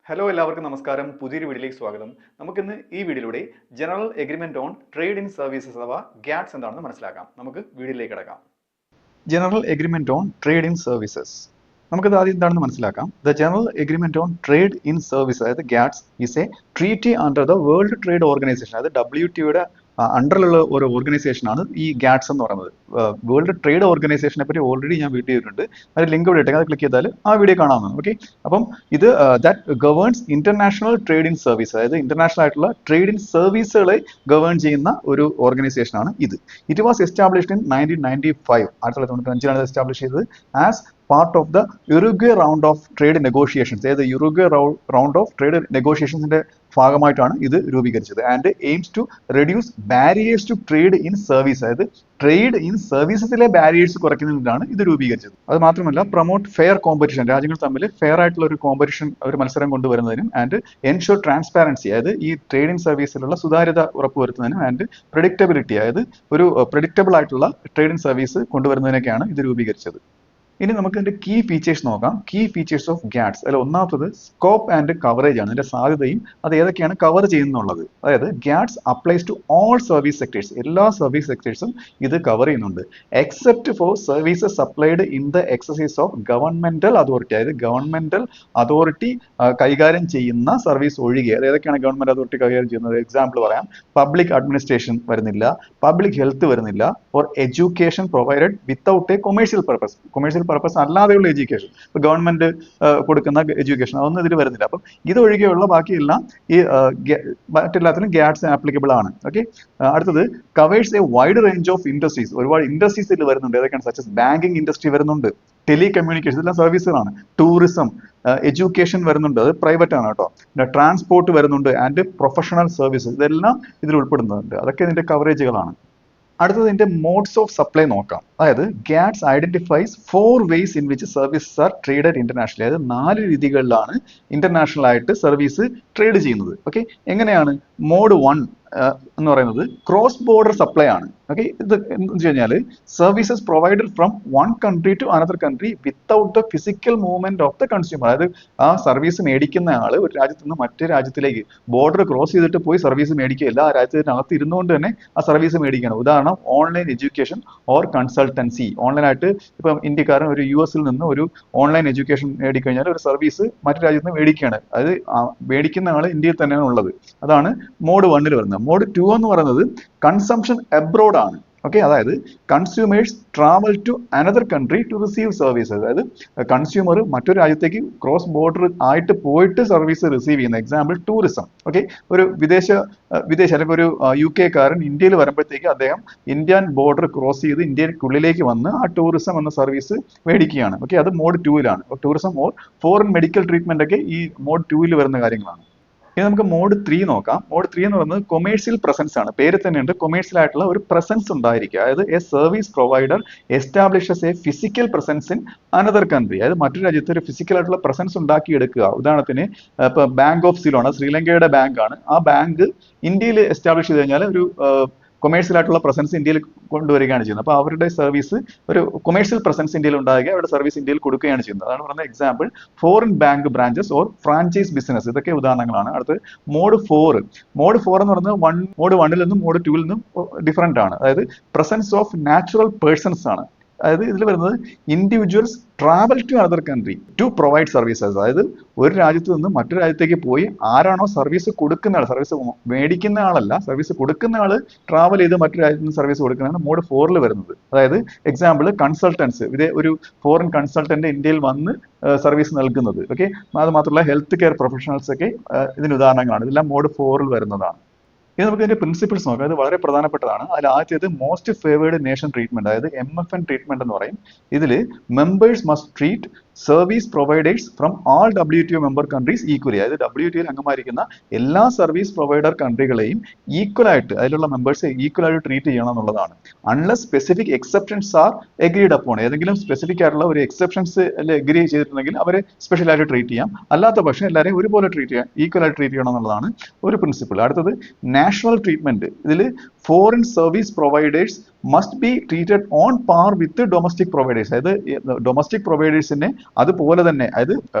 Hello എല്ലാവർക്കും നമസ്കാരം. പുതിയൊരു വീഡിയോയിലേക്ക് സ്വാഗതം. നമുക്കിന്ന് ഈ വീഡിയോയിലൂടെ general agreement on trade in services അഥവാ GATS എന്താണെന്ന് മനസ്സിലാക്കാം. നമുക്ക് വീഡിയോയിലേക്ക് കിടക്കാം. General agreement on trade in services നമുക്കത് ആദ്യം എന്താണെന്ന് മനസ്സിലാക്കാം. The general agreement on trade in service അതായത് GATS is A treaty under the world trade organisation. അതായത് WTOയുടെ അണ്ടറിലുള്ള ഒരു ഓർഗനൈസേഷനാണ് ഈ GATS എന്ന് പറയുന്നത്. വേൾഡ് ട്രേഡ് ഓർഗനൈസേഷനെ പറ്റി ഓൾറെഡി ഞാൻ വീഡിയോ ചെയ്തിട്ടുണ്ട്. അത് ലിങ്ക് ഇവിടെ ഇട്ടേക്കാം, അത് ക്ലിക്ക് ചെയ്താൽ ആ വീഡിയോ കാണാവുന്നതാണ്. ഓക്കെ, അപ്പം ഇത് that governs international trade in service, അതായത് ഇന്റർനാഷണൽ ആയിട്ടുള്ള ട്രേഡ് ഇൻ സർവീസുകളെ ഗവേൺ ചെയ്യുന്ന ഒരു ഓർഗനൈസേഷനാണ് ഇത്. It was established in 1995, 1995 establish ചെയ്തത് as part of the Uruguay round of trade negotiations. അതായത് യുറുഗ്വേ റൗണ്ട് ഓഫ് ട്രേഡ് നെഗോഷിയേഷൻസിന്റെ ഭാഗമായിട്ടാണ് ഇത് രൂപീകരിച്ചത്. And aims to reduce barriers to trade in service, അതായത് ട്രേഡ് ഇൻ സർവീസസിലെ ബാരിയേഴ്സ് കുറയ്ക്കുന്നതിനാണ് ഇത് രൂപീകരിച്ചത്. അത് മാത്രമല്ല പ്രൊമോട്ട് ഫെയർ കോമ്പറ്റീഷൻ, രാജ്യങ്ങൾ തമ്മിൽ ഫെയർ ആയിട്ടുള്ള ഒരു കോമ്പറ്റീഷൻ, ഒരു മത്സരം കൊണ്ടുവരുന്നതിനും, ആൻഡ് എൻഷുർ ട്രാൻസ്പാരൻസി, അതായത് ഈ ട്രേഡ് ഇൻ സർവീസിലുള്ള സുതാര്യത ഉറപ്പുവരുത്തുന്നതിനും, ആൻഡ് പ്രെഡിക്റ്റബിലിറ്റി, അതായത് ഒരു പ്രെഡിക്റ്റബിൾ ആയിട്ടുള്ള ട്രേഡ് ഇൻ സർവീസ് കൊണ്ടുവരുന്നതിനൊക്കെയാണ് ഇത് രൂപീകരിച്ചത്. ഇനി നമുക്ക് ഇതിന്റെ കീ ഫീച്ചേഴ്സ് നോക്കാം. Key features of GATS. അതിൽ ഒന്നാമത്തത് സ്കോപ്പ് ആൻഡ് കവറേജ് ആണ്. ഇതിന്റെ സാധ്യതയും അത് ഏതൊക്കെയാണ് കവർ ചെയ്യുന്നുള്ളത്. അതായത് GATS applies to all service sectors, എല്ലാ സർവീസ് സെക്ടേഴ്സും ഇത് കവർ ചെയ്യുന്നുണ്ട്. Except for services supplied in the exercise of governmental authority, അതായത് ഗവൺമെന്റൽ അതോറിറ്റി കൈകാര്യം ചെയ്യുന്ന സർവീസ് ഒഴികെ. അത് ഏതൊക്കെയാണ് ഗവൺമെന്റ് അതോറിറ്റി കൈകാര്യം ചെയ്യുന്നത്? എക്സാമ്പിൾ പറയാം, പബ്ലിക് അഡ്മിനിസ്ട്രേഷൻ വരുന്നില്ല, പബ്ലിക് ഹെൽത്ത് വരുന്നില്ല, or education provided without A commercial purpose. Commercial purpose അല്ലാതെയുള്ള എഡ്യൂക്കേഷൻ, ഇപ്പൊ ഗവൺമെന്റ് കൊടുക്കുന്ന എഡ്യൂക്കേഷൻ, അതൊന്നും ഇതിൽ വരുന്നില്ല. അപ്പം ഇതൊഴികെയുള്ള ബാക്കിയെല്ലാം ഈ മറ്റെല്ലാത്തിനും GATS ആപ്ലിക്കബിൾ ആണ്. ഓക്കെ, അടുത്തത് covers A wide range of industries. ഒരുപാട് ഇൻഡസ്ട്രീസ് ഇതിൽ വരുന്നുണ്ട്. ഏതൊക്കെയാണ്? സച്ച് ബാങ്കിങ് ഇൻഡസ്ട്രി വരുന്നുണ്ട്, ടെലികമ്മ്യൂണിക്കേഷൻ, ഇതെല്ലാം സർവീസുകളാണ്. ടൂറിസം, എഡ്യൂക്കേഷൻ വരുന്നുണ്ട്, അത് പ്രൈവറ്റ് ആണ് കേട്ടോ. പിന്നെ ട്രാൻസ്പോർട്ട് വരുന്നുണ്ട്, ആൻഡ് പ്രൊഫഷണൽ സർവീസ്, ഇതെല്ലാം ഇതിൽ ഉൾപ്പെടുന്നുണ്ട്. അതൊക്കെ ഇതിന്റെ കവറേജുകളാണ്. അടുത്തത് ഇതിന്റെ മോഡ്സ് ഓഫ് സപ്ലൈ നോക്കാം. അതായത് GATS identifies 4 ways in which services are traded internationally. അതായത് 4 രീതികളിലാണ് ഇന്റർനാഷണൽ ആയിട്ട് സർവീസ് ട്രേഡ് ചെയ്യുന്നത്. ഓക്കെ, എങ്ങനെയാണ്? മോഡ് 1 എന്ന് പറയുന്നത് ക്രോസ് ബോർഡർ സപ്ലൈ ആണ്. ഓക്കെ, ഇത് എന്ന് വെച്ച് കഴിഞ്ഞാൽ services provided from one country to another country without the physical movement of the consumer. അതായത് ആ സർവീസ് മേടിക്കുന്ന ആള് ഒരു രാജ്യത്ത് നിന്ന് മറ്റേ രാജ്യത്തിലേക്ക് ബോർഡർ ക്രോസ് ചെയ്തിട്ട് പോയി സർവീസ് മേടിക്കുകയില്ല, ആ രാജ്യത്തിനകത്ത് ഇരുന്നുകൊണ്ട് തന്നെ ആ സർവീസ് മേടിക്കണം. ഉദാഹരണം, ഓൺലൈൻ എഡ്യൂക്കേഷൻ ഓർ കൺസൾട്ടൻസി. ഓൺലൈനായിട്ട് ഇപ്പം ഇന്ത്യക്കാരൻ ഒരു US നിന്ന് ഒരു ഓൺലൈൻ എഡ്യൂക്കേഷൻ മേടിക്കഴിഞ്ഞാൽ ഒരു സർവീസ് മറ്റു രാജ്യത്ത് നിന്ന് മേടിക്കുകയാണ്. അതായത് മേടിക്കുന്ന ആള് ഇന്ത്യയിൽ തന്നെയാണ് ഉള്ളത്. അതാണ് മോഡ് 1 വരുന്നത്. മോഡ് 2 എന്ന് പറയുന്നത് കൺസംഷൻ അബ്രോഡ് ആണ്. ഓക്കെ, അതായത് consumers travel to another country to receive service. അതായത് കൺസ്യൂമർ മറ്റൊരു രാജ്യത്തേക്ക് ക്രോസ് ബോർഡർ ആയിട്ട് പോയിട്ട് സർവീസ് റിസീവ് ചെയ്യുന്ന. Example tourism. ഓക്കെ, ഒരു വിദേശ അല്ലെങ്കിൽ ഒരു UK കാരൻ ഇന്ത്യയിൽ വരുമ്പോഴത്തേക്ക് അദ്ദേഹം ഇന്ത്യൻ ബോർഡർ ക്രോസ് ചെയ്ത് ഇന്ത്യക്കുള്ളിലേക്ക് വന്ന് ആ ടൂറിസം എന്ന സർവീസ് മേടിക്കുകയാണ്. ഓക്കെ, അത് മോഡ് 2-ലാണ്. Tourism or foreign medical treatment ഒക്കെ ഈ മോഡ് 2-ൽ വരുന്ന കാര്യങ്ങളാണ്. ഇനി നമുക്ക് മോഡ് 3 നോക്കാം. മോഡ് 3 എന്ന് പറയുന്നത് കൊമേഴ്സ്യൽ പ്രസൻസ് ആണ്. പേര് തന്നെയുണ്ട്, കൊമേഴ്സ്യൽ ആയിട്ടുള്ള ഒരു പ്രസൻസ് ഉണ്ടായിരിക്കുക. അതായത് a service provider establishes a physical presence in another country. അതായത് മറ്റൊരു രാജ്യത്ത് ഒരു ഫിസിക്കൽ ആയിട്ടുള്ള പ്രസൻസ് ഉണ്ടാക്കിയെടുക്കുക. ഉദാഹരണത്തിന് ഇപ്പൊ ബാങ്ക് ഓഫ് സിലോൺ, ശ്രീലങ്കയുടെ ബാങ്ക് ആണ്. ആ ബാങ്ക് ഇന്ത്യയിൽ എസ്റ്റാബ്ലിഷ് ചെയ്ത് കഴിഞ്ഞാൽ ഒരു കൊമേഴ്സ്യൽ ആയിട്ടുള്ള പ്രസൻസ് ഇന്ത്യയിൽ കൊണ്ടുവരികയാണ് ചെയ്യുന്നത്. അപ്പോൾ അവരുടെ സർവീസ് ഒരു കൊമേഴ്സ്യൽ പ്രസൻസ് ഇന്ത്യയിൽ ഉണ്ടാകുക, അവരുടെ സർവീസ് ഇന്ത്യയിൽ കൊടുക്കുകയാണ് ചെയ്യുന്നത്. അതാണ് പറയുന്നത് example foreign bank branches or franchise business. ഇതൊക്കെ ഉദാഹരണങ്ങളാണ്. അടുത്ത് മോഡ് 4. മോഡ് 4 എന്ന് പറയുന്നത് മോഡ് 1-ൽ നിന്നും മോഡ് 2-ൽ നിന്നും ഡിഫറെന്റ് ആണ്. അതായത് പ്രസൻസ് ഓഫ് നാച്ചുറൽ പേഴ്സൺസ് ആണ്. അതായത് ഇതിൽ വരുന്നത് individuals travel to another country to provide services. അതായത് ഒരു രാജ്യത്ത് നിന്ന് മറ്റൊരു രാജ്യത്തേക്ക് പോയി ആരാണോ സർവീസ് കൊടുക്കുന്ന ആൾ, സർവീസ് മേടിക്കുന്ന ആളല്ല, സർവീസ് കൊടുക്കുന്ന ആൾ ട്രാവൽ ചെയ്ത് മറ്റൊരു രാജ്യത്ത് നിന്ന് സർവീസ് കൊടുക്കുന്നതാണ് മോഡ് 4-ൽ വരുന്നത്. അതായത് എക്സാമ്പിൾ കൺസൾട്ടൻസ്, ഒരു ഫോറിൻ കൺസൾട്ടന്റ് ഇന്ത്യയിൽ വന്ന് സർവീസ് നൽകുന്നത്. ഓക്കെ, അത് മാത്രമല്ല ഹെൽത്ത് കെയർ പ്രൊഫഷണൽസ് ഒക്കെ ഇതിന് ഉദാഹരണങ്ങളാണ്. ഇതെല്ലാം മോഡ് 4-ൽ വരുന്നതാണ്. ഇനി നമുക്ക് ഇതിന്റെ പ്രിൻസിപ്പിൾസ് നോക്കാം. ഇത് വളരെ പ്രധാനപ്പെട്ടതാണ്. അതിൽ ആദ്യത്തേത് മോസ്റ്റ് ഫേവേർഡ് നേഷൻ ട്രീറ്റ്മെന്റ്, അതായത് MFN ട്രീറ്റ്മെന്റ് എന്ന് പറയും. ഇതിൽ members must treat service providers from all WTO member countries equally. അതായത് WTO അംഗമായിരിക്കുന്ന എല്ലാ സർവീസ് പ്രൊവൈഡർ കൺട്രികളെയും ഈക്വൽ ആയിട്ട്, അതിലുള്ള മെമ്പേഴ്സ് ഈക്വൽ ആയിട്ട് ട്രീറ്റ് ചെയ്യണം എന്നുള്ളതാണ്. Unless specific exceptions are agreed upon. ഏതെങ്കിലും സ്പെസിഫിക് ആയിട്ടുള്ള ഒരു എക്സെപ്ഷൻസ് എഗ്രി ചെയ്തിട്ടുണ്ടെങ്കിൽ അവരെ സ്പെഷ്യൽ ആയിട്ട് ട്രീറ്റ് ചെയ്യാം. അല്ലാത്ത പക്ഷേ എല്ലാവരെയും ഒരുപോലെ ട്രീറ്റ് ചെയ്യാം, ഈക്വൽ ആയിട്ട് ട്രീറ്റ് ചെയ്യണം എന്നുള്ളതാണ് ഒരു പ്രിൻസിപ്പിൾ. അടുത്തത് നാഷണൽ ട്രീറ്റ്മെന്റ്. ഇതിൽ foreign service providers must be treated on par with domestic providers. അതായത് ഡൊമസ്റ്റിക് പ്രൊവൈഡേഴ്സിനെ അതുപോലെ തന്നെ, അതായത്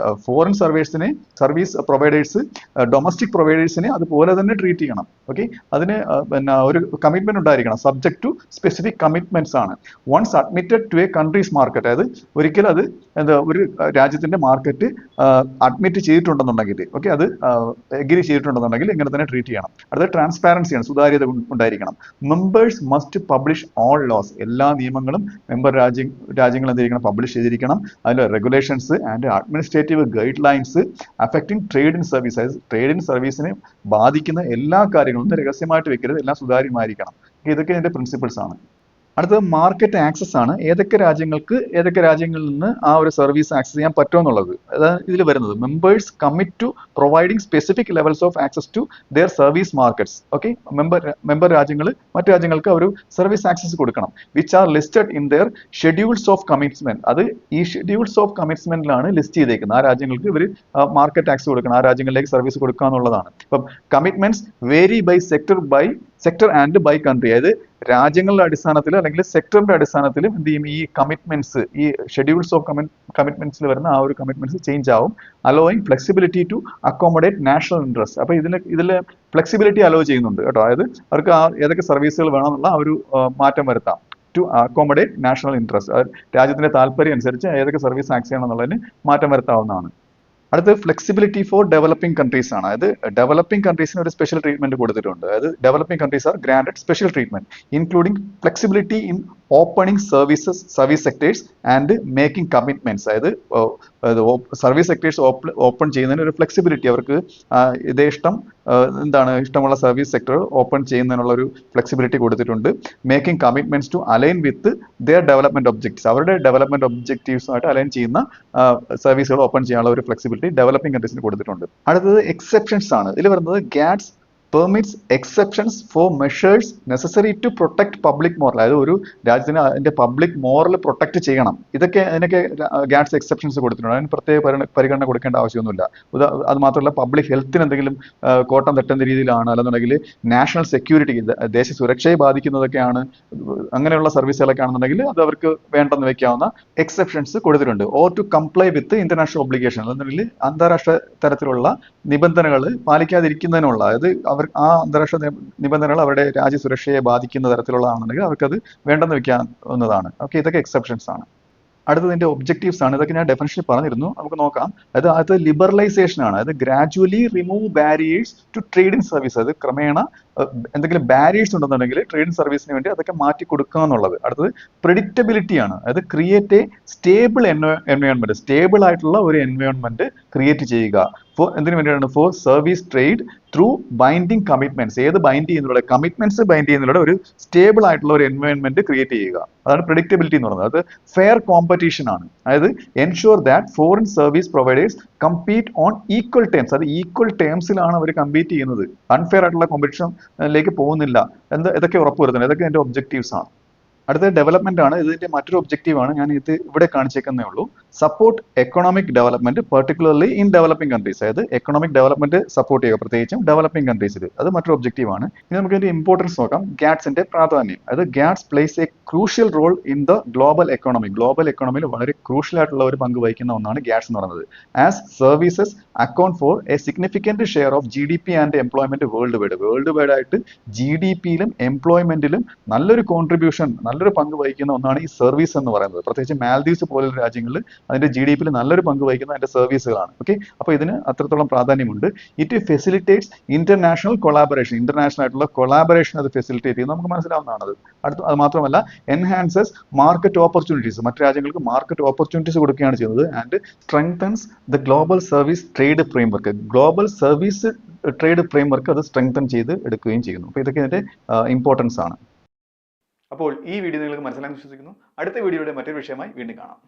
ഫോറിൻ സർവീസ് പ്രൊവൈഡേഴ്സ് ഡൊമസ്റ്റിക് പ്രൊവൈഡേഴ്സിനെ അതുപോലെ തന്നെ ട്രീറ്റ് ചെയ്യണം. ഓക്കെ, അതിന് പിന്നെ ഒരു കമ്മിറ്റ്മെന്റ് ഉണ്ടായിരിക്കണം. സബ്ജക്ട് ടു സ്പെസിഫിക് കമ്മിറ്റ്മെന്റ്സ് ആണ്. Once admitted to a country's market, അതായത് ഒരിക്കൽ അത് ഒരു രാജ്യത്തിന്റെ മാർക്കറ്റ് അഡ്മിറ്റ് ചെയ്തിട്ടുണ്ടെന്നുണ്ടെങ്കിൽ, ഓക്കെ, അത് എഗ്രി ചെയ്തിട്ടുണ്ടെന്നുണ്ടെങ്കിൽ ഇങ്ങനെ തന്നെ ട്രീറ്റ് ചെയ്യണം. അടുത്ത ട്രാൻസ്പാരൻസി ആണ്, സുതാര്യത ഉണ്ടായിരിക്കണം. Members must publish all laws, എല്ലാ നിയമങ്ങളും മെമ്പർ രാജ്യങ്ങൾ എന്തിരിക്കണം, പബ്ലിഷ് ചെയ്തിരിക്കണം. അതിൽ regulations and administrative guidelines affecting trade in service, അതായത് ട്രേഡ് ഇൻ സർവീസിനെ ബാധിക്കുന്ന എല്ലാ കാര്യങ്ങളും രഹസ്യമായിട്ട് വെക്കരുത്, എല്ലാം സുതാര്യമായിരിക്കണം. ഇതൊക്കെ ഇതിന്റെ പ്രിൻസിപ്പിൾസ് ആണ്. അടുത്തത് മാർക്കറ്റ് ആക്സസ് ആണ്. ഏതൊക്കെ രാജ്യങ്ങളിൽ നിന്ന് ആ ഒരു സർവീസ് ആക്സസ് ചെയ്യാൻ പറ്റുമെന്നുള്ളത്. അതാണ് ഇതിൽ വരുന്നത്. Members commit to providing specific levels of access to their service markets. Okay, member രാജ്യങ്ങൾ മറ്റു രാജ്യങ്ങൾക്ക് ഒരു സർവീസ് ആക്സസ് കൊടുക്കണം. Which are listed in their schedules of commitment. അത് ഈ ഷെഡ്യൂൾസ് ഓഫ് കമ്മിറ്റ്മെന്റിലാണ് ലിസ്റ്റ് ചെയ്തേക്കുന്നത്. ആ രാജ്യങ്ങൾക്ക് ഇവർ മാർക്കറ്റ് ആക്സസ് കൊടുക്കണം, ആ രാജ്യങ്ങളിലേക്ക് സർവീസ് കൊടുക്കുക എന്നുള്ളതാണ്. ഇപ്പം commitments vary by sector and by country. അതായത് രാജ്യങ്ങളുടെ അടിസ്ഥാനത്തിൽ അല്ലെങ്കിൽ സെക്ടറിന്റെ അടിസ്ഥാനത്തിലും എന്ത് ചെയ്യും, ഈ കമ്മിറ്റ്മെന്റ്സ്, ഈ ഷെഡ്യൂൾസ് ഓഫ് കമ്മിറ്റ്മെന്റ്സിൽ വരുന്ന ആ ഒരു കമ്മിറ്റ്മെന്റ്സ് ചേഞ്ച് ആവും. Allowing flexibility to accommodate national interest. അപ്പൊ ഇതിൽ ഫ്ലെക്സിബിലിറ്റി അലോ ചെയ്യുന്നുണ്ട് കേട്ടോ. അതായത് അവർക്ക് ഏതൊക്കെ സർവീസുകൾ വേണമെന്നുള്ള ആ ഒരു മാറ്റം വരുത്താം. ടു അക്കോമഡേറ്റ് നാഷണൽ ഇൻട്രസ്റ്റ്, രാജ്യത്തിന്റെ താല്പര്യം അനുസരിച്ച് ഏതൊക്കെ സർവീസ് ആക്സസ് ചെയ്യണം എന്നുള്ളതിന് മാറ്റം വരുത്താവുന്നതാണ്. അടുത്ത് ഫ്ലെക്സിബിലിറ്റി ഫോർ ഡെവലപ്പിംഗ് കൺട്രീസ് ആണ്. അതായത് ഡെവലപ്പിംഗ് കൺട്രീസിന് ഒരു സ്പെഷ്യൽ ട്രീറ്റ്മെന്റ് കൊടുത്തിട്ടുണ്ട്. അതായത് developing countries are granted special treatment including flexibility in opening service sectors and making commitments. അതായത് സർവീസ് സെക്ടേഴ്സ് ഓപ്പൺ ചെയ്യുന്നതിന് ഒരു ഫ്ലെക്സിബിലിറ്റി, അവർക്ക് ഇഷ്ടമുള്ള സർവീസ് സെക്ടർ ഓപ്പൺ ചെയ്യുന്നതിനുള്ള ഒരു ഫ്ലെക്സിബിലിറ്റി കൊടുത്തിട്ടുണ്ട്. Making commitments to align with their development objectives, അവരുടെ development ഒബ്ജക്റ്റീവ്സുമായിട്ട് അലൈൻ ചെയ്യുന്ന സർവീസുകൾ ഓപ്പൺ ചെയ്യാനുള്ള ഒരു ഫ്ലെക്സിബിലിറ്റി ഡെവലപ്പിംഗ് കൺട്രീസിന് കൊടുത്തിട്ടുണ്ട്. അടുത്തത് എക്സെപ്ഷൻസ് ആണ്. ഇതിൽ വരുന്നത് GATS permits exceptions for measures necessary to protect public moral. അതായത് ഒരു രാജ്യത്തിന് അതിന്റെ പബ്ലിക് മോറൽ പ്രൊട്ടക്ട് ചെയ്യണം. അതിനൊക്കെ ഗ്യാറ്റ്സ് എക്സെപ്ഷൻസ് കൊടുത്തിട്ടുണ്ട്. അതിന് പ്രത്യേക പരിഗണന കൊടുക്കേണ്ട ആവശ്യമൊന്നുമില്ല. അത് മാത്രമല്ല, പബ്ലിക് ഹെൽത്തിന് എന്തെങ്കിലും കോട്ടം തട്ടുന്ന രീതിയിലാണ്, അല്ലെന്നുണ്ടെങ്കിൽ നാഷണൽ സെക്യൂരിറ്റി, ദേശ സുരക്ഷയെ ബാധിക്കുന്നതൊക്കെയാണ്, അങ്ങനെയുള്ള സർവീസുകളൊക്കെ ആണെന്നുണ്ടെങ്കിൽ അത് അവർക്ക് വേണ്ടെന്ന് വെക്കാവുന്ന എക്സെപ്ഷൻസ് കൊടുത്തിട്ടുണ്ട്. Or to comply with international obligation, അല്ലെന്നുണ്ടെങ്കിൽ അന്താരാഷ്ട്ര തരത്തിലുള്ള നിബന്ധനകൾ പാലിക്കാതിരിക്കുന്നതിനുള്ള, അതായത് ആ അന്താരാഷ്ട്ര നിബന്ധനകൾ അവരുടെ രാജ്യസുരക്ഷയെ ബാധിക്കുന്ന തരത്തിലുള്ളതാണെന്നുണ്ടെങ്കിൽ അവർക്കത് വേണ്ടെന്ന് വെക്കാവുന്നതാണ്. ഓക്കെ, ഇതൊക്കെ എക്സെപ്ഷൻസ് ആണ്. അടുത്തതിന്റെ ഒബ്ജക്റ്റീവ്സ് ആണ്. ഇതൊക്കെ ഞാൻ ഡെഫിനിഷൻ പറഞ്ഞിരുന്നു, നമുക്ക് നോക്കാം. അത് ലിബറലൈസേഷൻ ആണ്. അത് gradually remove barriers to trade in service. അത് ക്രമേണ എന്തെങ്കിലും ബാരിയേഴ്സ് ഉണ്ടെന്നുണ്ടെങ്കിൽ ട്രേഡ് ഇൻ സർവീസിന് വേണ്ടി അതൊക്കെ മാറ്റി കൊടുക്കുക എന്നുള്ളത്. അടുത്തത് പ്രെഡിക്റ്റബിലിറ്റി ആണ്. അതായത് create A stable environment, stable ആയിട്ടുള്ള ഒരു എൻവയോൺമെന്റ് ക്രിയേറ്റ് ചെയ്യുക. എന്തിനു വേണ്ടിയാണ്? For service trade through binding commitments. ഏത് ബൈൻഡ് ചെയ്യുന്നതിലൂടെ? കമ്മിറ്റ്മെന്റ്സ് ബൈൻഡ് ചെയ്യുന്നതിലൂടെ ഒരു സ്റ്റേബിൾ ആയിട്ടുള്ള ഒരു എൻവയോൺമെന്റ് ക്രിയേറ്റ് ചെയ്യുക. അതാണ് പ്രെഡിക്റ്റബിലിറ്റി എന്ന് പറയുന്നത്. അത് ഫെയർ കോമ്പറ്റീഷൻ ആണ്. അതായത് ensure that foreign service providers compete on equal terms. അത് ഈക്വൽ ടേംസിലാണ് അവർ കമ്പീറ്റ് ചെയ്യുന്നത്, അൺഫെയർ ആയിട്ടുള്ള കോമ്പറ്റീഷനിലേക്ക് പോകുന്നില്ല. ഇതൊക്കെ ഉറപ്പുവരുത്തുന്നത്. ഇതൊക്കെ എന്റെ ഒബ്ജക്റ്റീവ്സ് ആണ്. അടുത്ത ഡെവലപ്മെന്റ് ആണ്. ഇതിന്റെ മറ്റൊരു ഒബ്ജക്റ്റീവ് ആണ്, ഞാൻ ഇത് ഇവിടെ കാണിച്ചേക്കുന്നേ ഉള്ളൂ. Support economic development particularly in developing countries. അതായത് എക്കണോമിക് ഡെവലപ്മെന്റ് സപ്പോർട്ട് ചെയ്യുക, പ്രത്യേകിച്ചും ഡെവലപ്പിംഗ് കൺട്രീസിൽ. അത് മറ്റൊരു ഒബ്ജക്റ്റീവ് ആണ്. ഇനി നമുക്ക് ഇതിന്റെ ഇമ്പോർട്ടൻസ് നോക്കാം. ഗ്യാറ്റ്സിന്റെ പ്രാധാന്യം. അതായത് GATS plays a crucial role in the global economy. Global എക്കോണമിയിൽ വളരെ ക്രൂഷ്യൽ ആയിട്ടുള്ള ഒരു പങ്ക് വഹിക്കുന്ന ഒന്നാണ് ഗ്യാറ്റ്സ് എന്ന് പറയുന്നത്. As services account for A significant share of GDP and employment world wide ആയിട്ട് GDP-യിലും എംപ്ലോയ്മെന്റിലും നല്ലൊരു കോൺട്രിബ്യൂഷൻ, നല്ലൊരു പങ്ക് വഹിക്കുന്ന ഒന്നാണ് ഈ സർവീസ് എന്ന് പറയുന്നത്. പ്രത്യേകിച്ച് മാൽദീവ്സ് പോലുള്ള രാജ്യങ്ങളിൽ അതിന്റെ GDP-യിൽ നല്ലൊരു പങ്ക് വഹിക്കുന്ന അതിന്റെ സർവീസുകളാണ്. ഓക്കെ, അപ്പോൾ ഇതിന് അത്രത്തോളം പ്രാധാന്യമുണ്ട്. It facilitates international collaboration. International ആയിട്ടുള്ള കൊളാബറേഷൻ അത് ഫെസിലിറ്റേറ്റ് ചെയ്യുന്നത് നമുക്ക് മനസ്സിലാവുന്നതാണ്. അത് മാത്രമല്ല, എൻഹാൻസസ് മാർക്കറ്റ് ഓപ്പർച്യൂണിറ്റീസ്. മറ്റു രാജ്യങ്ങൾക്ക് മാർക്കറ്റ് ഓപ്പർച്യൂണിറ്റീസ് കൊടുക്കുകയാണ് ചെയ്യുന്നത്. And strengthens the global service trade framework. Global service trade framework അത് സ്ട്രെങ്തൻ ചെയ്ത് എടുക്കുകയും ചെയ്യുന്നു. അപ്പോൾ ഇതൊക്കെ ഇതിന്റെ ഇമ്പോർട്ടൻസ് ആണ്. അപ്പോൾ ഈ വീഡിയോ നിങ്ങൾക്ക് മനസ്സിലായെന്ന് വിശ്വസിക്കുന്നു. അടുത്ത വീഡിയോയുടെ മറ്റൊരു വിഷയമായി വീണ്ടും കാണാം.